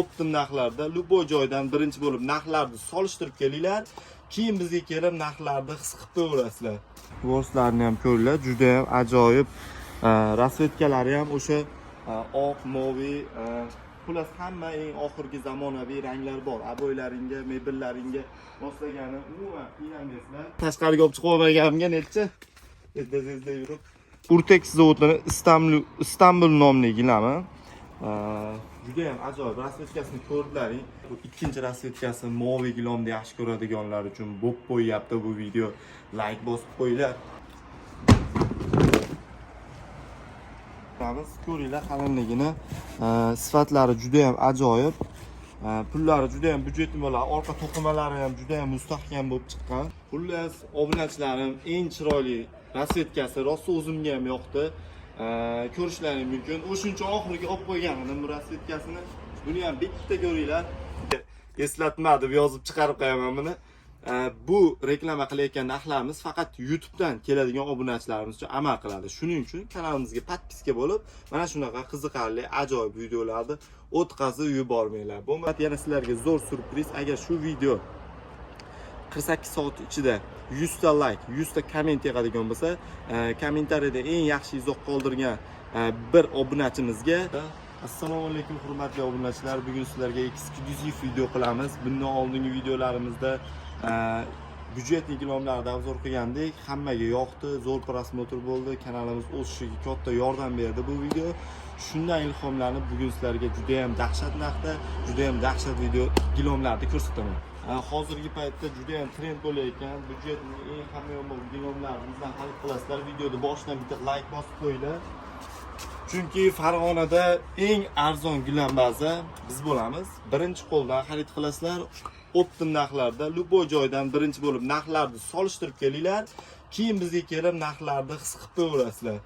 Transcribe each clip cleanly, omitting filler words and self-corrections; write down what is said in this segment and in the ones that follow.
optim narxlarda любой joydan birinchi bo'lib narxlarni solishtirib kelinglar. Keyin bizga kelib narxlarni his qilib ko'rasizlar. Vorslarni ham ko'ringlar, juda ham ajoyib. Rasvetkalari ham o'sha oq, moviy, xullas hamma eng oxirgi zamonaviy ranglar bor. Aboylaringga, mebellaringga moslagani umuman qiynalmaysizlar. Tashqariga olib chiqib olmaganimga necha Ezdazizda yurib. Urtex zavodlari Istanbul nomli gilami. Juda ham ajoyib. Rasvetkasini ko'rdilaring. Bu ikkinchi rasvetkasi moviy gilomni yaxshi ko'radiganlar uchun bo'p qo'yyapti bu video. Like bosib qo'yinglar. Ko'ringlar qalinligini. Sifatlari juda ham ajoyib. Pullari juda ham byudjetli bo'ladi. Orqa to'qimalari ham juda ham mustahkam bo'lib chiqqan. Xullas, obunachilarim eng chiroyli rasvetkasi rosa o'zimga ham yoqdi. Ko'rishlaring mumkin. O'shuncha oxiriga olib qo'ygan edim bu rasvetkasini. Buni ham bitta ko'ringlar. Eslatma deb yozib chiqarib qo'yaman buni. Bu reklama qilayotgan narxlarimiz faqat YouTube'dan keladigan obunachilarimiz uchun amal qiladi. Shuning uchun kanalimizga podpiska bo'lib, mana shunaqa qiziqarli, ajoyib videolarni o'tkazib yubormanglar. Bo'lmasa yana sizlarga zo'r surpriz. Agar shu video 48 soat ichida 100 ta like, 100 ta komment yig'adigan bo'lsa, kommentariyada eng yaxshi izoh qoldirgan bir obunachimizga assalomu alaykum hurmatli obunachilar. Bugun sizlarga eksklyuziv video qilamiz. Bundan oldingi videolarimizda byudjetli gilomlarni obzor qilgandik. Hammaga yoqdi, zo'r prosmotr bo'ldi. Kanalimiz o'sishiga katta yordam berdi bu video. Shundan ilhomlanib bugun sizlarga juda ham dahshat narxda, juda ham dahshat video gilomlarni ko'rsataman. Hozirgi paytda juda ham trend bo'layotgan byudjetli eng hamma gilomlarni bizdan xarid qilasizlar. Videoni boshidan bitta like bosib qo'yinglar. Chunki Farg'onada eng arzon gilambazi biz bo'lamiz. Birinchi qo'ldan xarid qilasizlar. Optim narxlarda любой joydan birinchi bo'lib narxlarni solishtirib kelinglar. Keyin bizga kelib narxlarni his qilib ko'rasizlar.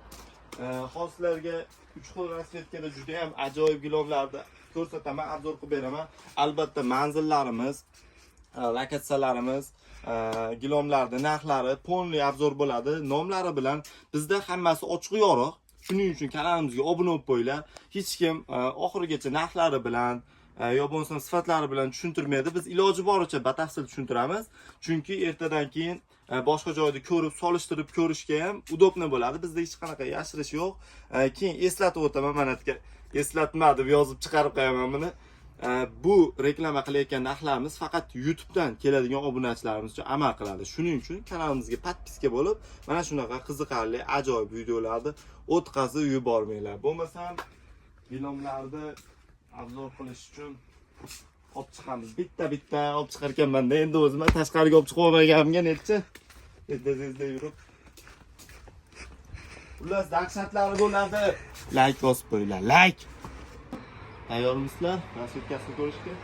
Hozirlarga 3 xil rasvetkada juda ham ajoyib gilomlarni ko'rsataman, obzor qilib beraman. Albatta manzillarimiz, lokatsiyalarimiz, gilomlarning narxlari polniy obzor bo'ladi. Nomlari bilan bizda hammasi ochiq yoriq. Shuning uchun kanalimizga obuna bo'lib qo'yinglar. Hech kim oxirigacha narxlari bilan yo bo'lmasa sifatlari bilan tushuntirmaydi. Biz iloji boricha batafsil tushuntiramiz. Chunki ertadan keyin boshqa joyda ko'rib, solishtirib ko'rishga ham udobni bo'ladi. Bizda hech qanaqa yashirish yo'q. Keyin eslatib o'taman, mana yerga eslatma deb yozib chiqarib qo'yaman buni. Bu reklama qilayotgan narxlarimiz faqat YouTube'dan keladigan obunachilarimiz uchun amal qiladi. Shuning uchun kanalimizga podpiska bo'lib, mana shunaqa qiziqarli, ajoyib videolarni o'tkazib yubormanglar. Bo'lmasam gilomlarni obzor qilish uchun olib chiqamiz. Bitta olib chiqar ekanman-da. Endi o'zim tashqariga olib chiqib olmaganimga necha Ezdazizda yurib. Xullas dahshatlari bo'ladi. Like bosib qo'yinglar. Like. Tayyormisizlar? Rasvetkasini ko'rishga?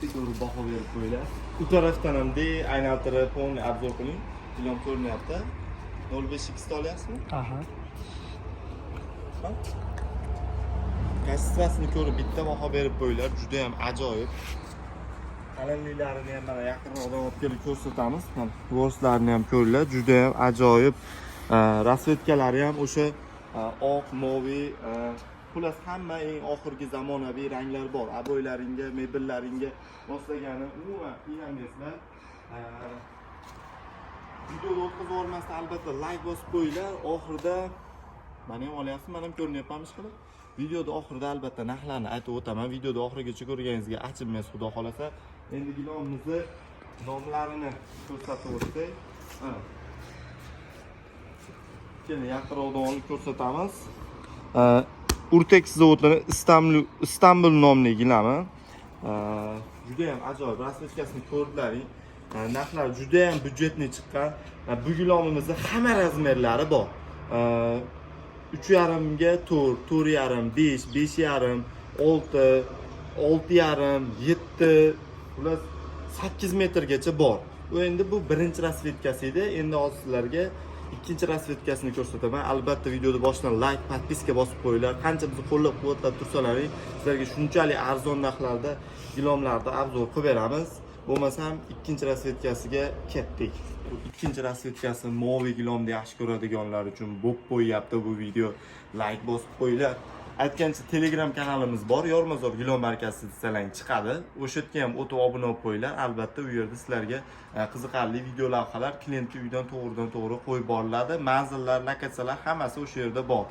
Bitta baho berib qo'yinglar. Bu tarafdan ham aylantirib, polni obzor qiling. Gilom ko'rinyapti. 05x ta olyapsizmi? Aha. Kassasini ko'rib bitta baho berib qo'yinglar. Juda ham ajoyib. Qalinliklarini ham mana yaqinroqdan olib kelib ko'rsatamiz. Mana vorslarni ham ko'ringlar. Juda ham ajoyib. Rasvetkalari ham o'sha oq, moviy, xullas hamma eng oxirgi zamonaviy ranglar bor. Aboylaringga, mebellaringga moslagani umuman qiynalmaysizlar. Videoni o'tkazib olmasdan albatta like bosib qo'yinglar. Oxirida mana ham olyapsiz, mana ham ko'rinyapmiz qilib. Videoda oxirida albatta narxlarni aytib o'taman. Videoda oxirigacha ko'rganingizga achinmaysiz, xudo xolasa. Endi gilomimizni nomlarini ko'rsatib o'tsak. Keyin yaqinroqdan olib ko'rsatamiz. Urtex zavodlari Istanbul nomli gilami. Juda ham ajoyib. Rasvetkasini ko'rdilaring. Narxlar juda ham byudjetli chiqqan. Bu gilomimizda hamma razmerlari bor. 3,5 ga 4, 4,5, 5, 5,5, 6, 6,5, 7, xullas 8 metrgacha bor. Bu endi bu birinchi rasvetkasi edi. Endi hozir sizlarga ikkinchi rasvetkasini ko'rsataman. Albatta videoni boshidan like, podpiska bosib qo'yinglar. Qancha bizni qo'llab-quvvatlab tursalaring, sizlarga shunchalik arzon narxlarda gilomlarni obzor qilib beramiz. Bo'lmasam ikkinchi rasvetkasiga ketdik. Bu ikkinchi rasvetkasi moviy gilomni yaxshi ko'radiganlar uchun bo'p qo'yyapti bu video. Like bosib qo'yinglar. aytgancha Telegram kanalimiz bor. Yormazor Gilom markazi desalang chiqadi. O'sha yerga ham o'tib obuna bo'lib qo'yinglar. Albatta u yerda sizlarga qiziqarli video lavhalar klientga uydan to'g'ridan-to'g'ri qo'yib boriladi. Manzillar, lokatsiyalar hammasi o'sha yerda bor.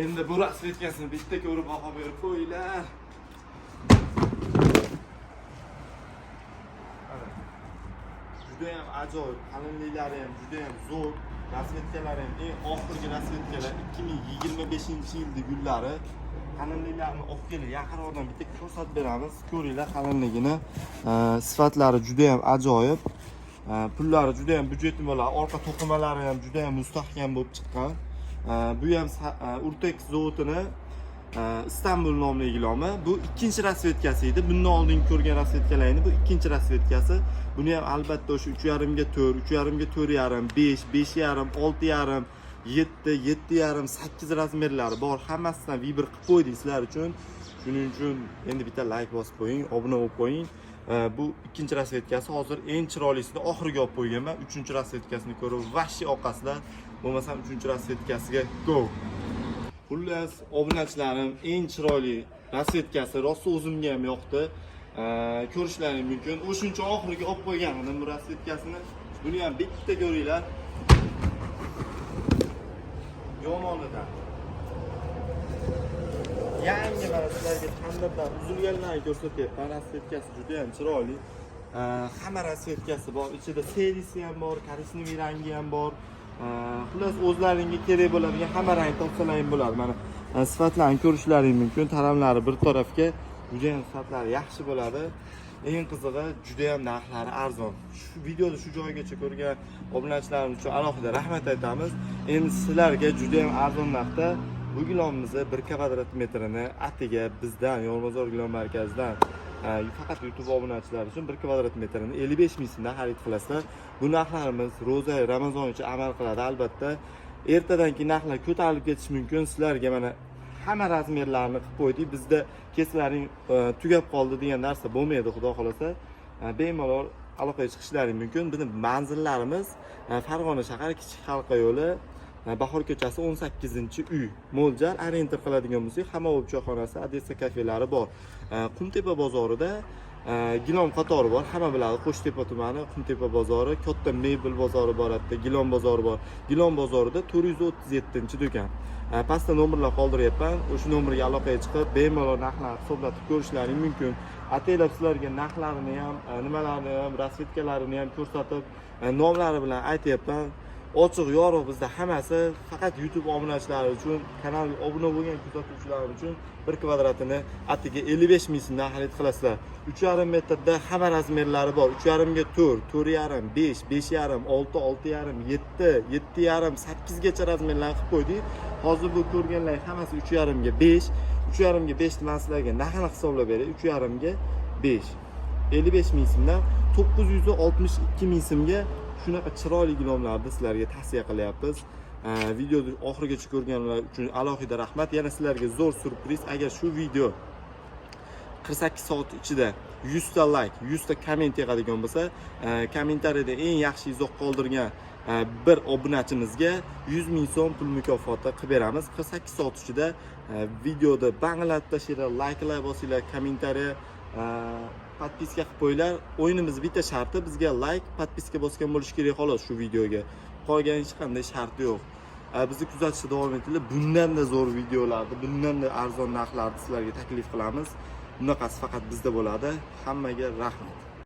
Endi bu rasvetkasini bitta ko'rib baho berib qo'yinglar. Juda ham ajoyib, qalinliklari ham juda ham zo'r. Rasvetkalari ham eng oxirgi rasvetkalar 2025-yilning gullari. Qalinliklarini olib kelib yaqinroqdan bitta ko'rsatib beramiz. Ko'ringlar qalinligini. Sifatlari juda ham ajoyib. Pullari juda ham byudjetli bo'ladi. Orqa to'qimalari ham juda ham mustahkam bo'lib chiqqan. Bu ham Urtex zavodining Istanbul nomli gilomi. Bu ikkinchi rasvetkasi edi. Bundan oldin ko'rgan rasvetkalarning bu ikkinchi rasvetkasi. Buni ham albatta o'sha 3.5 ga 4, 3.5 ga 4.5, 5, 5.5, 6.5, 7, 7.5, 8 razmerlari bor. Hammasidan vibr qilib qo'ydik sizlar uchun. Shuning uchun endi bitta like bosib qo'ying, obuna bo'lib qo'ying. Bu ikkinchi rasvetkasi, hozir eng chiroylisini oxiriga olib qo'yganman. Uchinchi rasvetkasini ko'rib, vashi oqasidan bo'lmasam uchinchi rasvetkasiga go. Xullas, obunachilarim, eng chiroyli rasvetkasi rosa o'zimga ham yoqdi. Ko'rishlaring mumkin. O'shuncha oxiriga olib qo'ygan edim bu rasvetkasini. Buni ham bitta ko'ringlar. Yomonidan. Yangi mana sizlarga tandirdan uzilganlarni ko'rsatyapman. Rasvetkasi juda ham chiroyli. Hamma rasvetkasi bor. Ichida serisi ham bor, korичневый rangi ham bor. Xullas o'zlaringga kerak bo'ladigan hamma rang topsalaring bo'ladi. Mana sifatlarni ko'rishlaring mumkin. Taramlari bir tarafga juda ham sifatlari yaxshi bo'ladi. Eng qizig'i juda ham narxlari arzon. Shu videoni shu joygacha ko'rgan obunachilarimiz uchun alohida rahmat aytamiz. Endi sizlarga juda ham arzon narxda bu gilomimizni 1 kvadrat metrini atiga bizdan Yormazor Gilom markazidan faqat YouTube obunachilari uchun 1 kvadrat metrini 55 ming so'mdan xarid qilasizlar. Bu narxlarimiz ro'za Ramazon uchun amal qiladi albatta. Ertadan keyin narxlar ko'tarilib ketishi mumkin. Sizlarga mana hamma razmerlarni qilib qo'ydik. Bizda keslaring tugab qoldi degan narsa bo'lmaydi, xudo xolasa. Bemalol aloqaga chiqishlaring mumkin. Bizning manzillarimiz Farg'ona shahar Kichik Halqa yo'li, Bahor ko'chasi 18-uy. Mo'ljal orientir qiladigan bo'lsak, hamma choyxonasi, Odessa kafelari bor. Qumtepa bozorida Gilom qatori bor. Hamma biladi, Qo'shtepa tumani Qumtepa bozori, katta mebel bozori bor, Gilom bozori bor. Gilom bozorida 437-do'kon. Pastda nomerlar qoldiryapman. O'sha nomerga aloqaga chiqib, bemalol narxlarni hisoblatib ko'rishlaring mumkin. Ataylab sizlarga narxlarini ham, nimalarni ham, rasvetkalarini ham ko'rsatib, nomlari bilan aytyapman. Ochiq yorug' bizda hammasi faqat YouTube obunachilari uchun, kanalga obuna bo'lgan kuzatuvchilar uchun 1 kvadratini atiga 55 ming so'mdan xarid qilasizlar. 3.5 metrda hamma razmerlari bor. 3.5 ga 4, 4.5, 5, 5.5, 6, 6.5, 7, 7.5, 8 gacha razmerlarni qilib qo'ydik. Hozir bu ko'rganlar hammasi 3.5 ga 5, 3.5 ga 5 dan sizlarga narxini hisoblab beray. 3.5 ga 5. 55 ming so'mdan 962 ming so'mga shunaqa chiroyli gilomlarni sizlarga tavsiya qilyapmiz. Videoni oxirigacha ko'rganlar uchun alohida rahmat. Yana sizlarga zo'r surpriz. Agar shu video 48 soat ichida 100 ta like, 100 ta komment yig'adigan bo'lsa, kommentariyada eng yaxshi izoh qoldirgan bir obunachimizga 100 ming so'm pul mukofoti qilib beramiz. 48 soat ichida videoda banglatib tashinglar, like'lar bosinglar, kommentariya, podpiska qilib qo'yinglar. O'yinimiz bitta sharti, bizga like, podpiska bosgan bo'lish kerak xolos shu videoga. Qolgan hech qanday shart yo'q. Bizni kuzatishda davom etinglar. Bundan-da zo'r videolarni, bundan-da arzon narxlarni sizlarga taklif qilamiz. Bunaqasi faqat bizda bo'ladi. Hammaga rahmat.